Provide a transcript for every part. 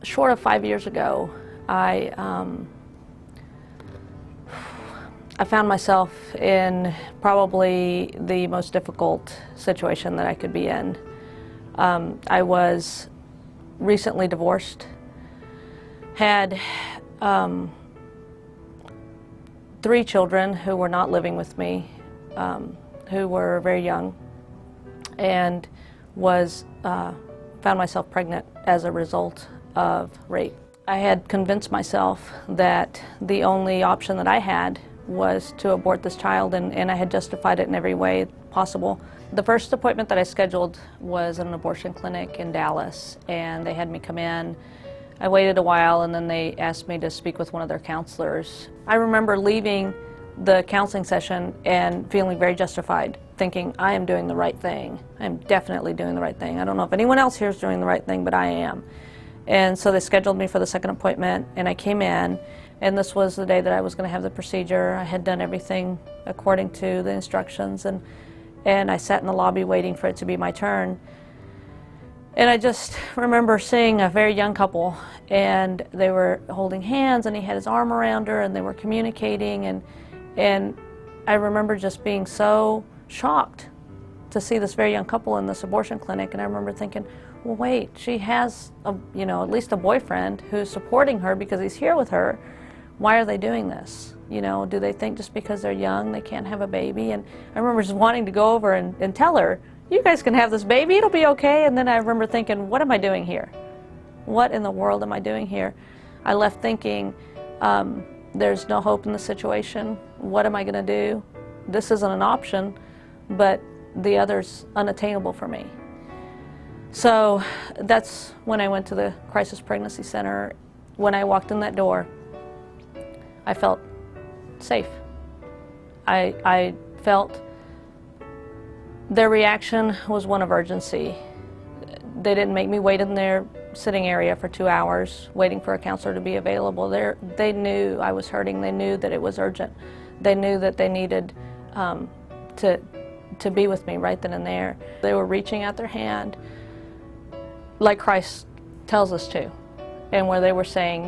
short of 5 years ago, I found myself in probably the most difficult situation that I could be in. I was recently divorced, had 3 children who were not living with me, who were very young, and found myself pregnant as a result of rape. I had convinced myself that the only option that I had was to abort this child, and I had justified it in every way possible. The first appointment that I scheduled was an abortion clinic in Dallas, and they had me come in. I waited a while, and then they asked me to speak with one of their counselors. I remember leaving the counseling session and feeling very justified, thinking, I am doing the right thing. I'm definitely doing the right thing. I don't know if anyone else here is doing the right thing, but I am. And so they scheduled me for the second appointment, and I came in, and this was the day that I was going to have the procedure. I had done everything according to the instructions, and I sat in the lobby waiting for it to be my turn. And I just remember seeing a very young couple, and they were holding hands, and he had his arm around her, and they were communicating, and I remember just being so shocked to see this very young couple in this abortion clinic. And I remember thinking, well, wait, she has at least a boyfriend who's supporting her because he's here with her. Why are they doing this? Do they think just because they're young they can't have a baby? And I remember just wanting to go over and tell her, you guys can have this baby, it'll be okay. And then I remember thinking, what am I doing here? What in the world am I doing here? I left thinking, there's no hope in the situation. What am I going to do? This isn't an option, but the other's unattainable for me. So that's when I went to the Crisis Pregnancy Center. When I walked in that door, I felt safe. I felt their reaction was one of urgency. They didn't make me wait in their sitting area for 2 hours waiting for a counselor to be available. They knew I was hurting. They knew that it was urgent. They knew that they needed to be with me right then and there. They were reaching out their hand like Christ tells us to, and where they were saying,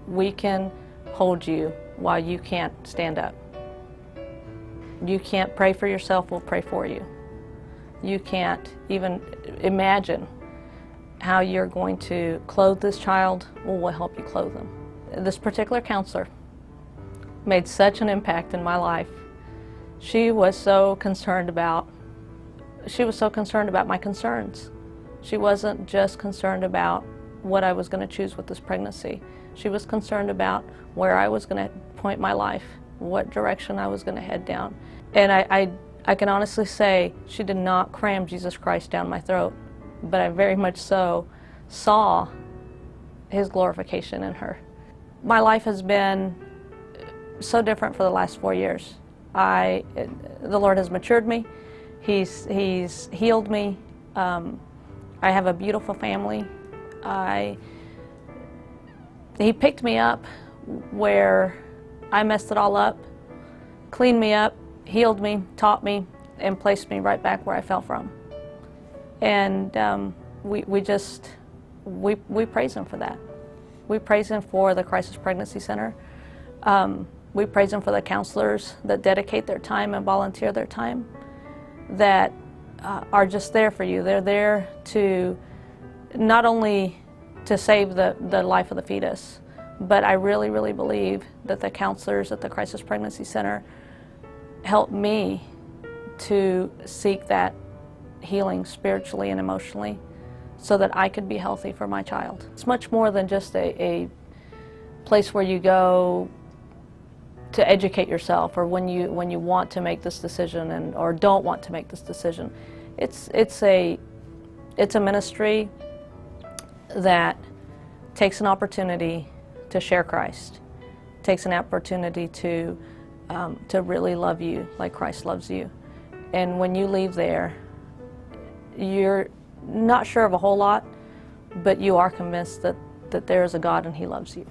we can hold you while you can't stand up. You can't pray for yourself, we'll pray for you. You can't even imagine how you're going to clothe this child, well, we'll help you clothe them. This particular counselor made such an impact in my life. She was so concerned about my concerns. She wasn't just concerned about what I was going to choose with this pregnancy. She was concerned about where I was going to point my life, what direction I was going to head down. And I can honestly say she did not cram Jesus Christ down my throat, but I very much so saw His glorification in her. My life has been so different for the last 4 years. The Lord has matured me. He's healed me. I have a beautiful family. He picked me up where I messed it all up, cleaned me up, healed me, taught me, and placed me right back where I fell from. And we praise Him for that. We praise Him for the Crisis Pregnancy Center. We praise Him for the counselors that dedicate their time and volunteer their time, that are just there for you. They're there to not only to save the life of the fetus, but I really, really believe that the counselors at the Crisis Pregnancy Center helped me to seek that healing spiritually and emotionally so that I could be healthy for my child. It's much more than just a place where you go to educate yourself, or when you want to make this decision or don't want to make this decision. It's a ministry that takes an opportunity to share Christ, takes an opportunity to really love you like Christ loves you. And when you leave there, you're not sure of a whole lot, but you are convinced that there is a God and He loves you.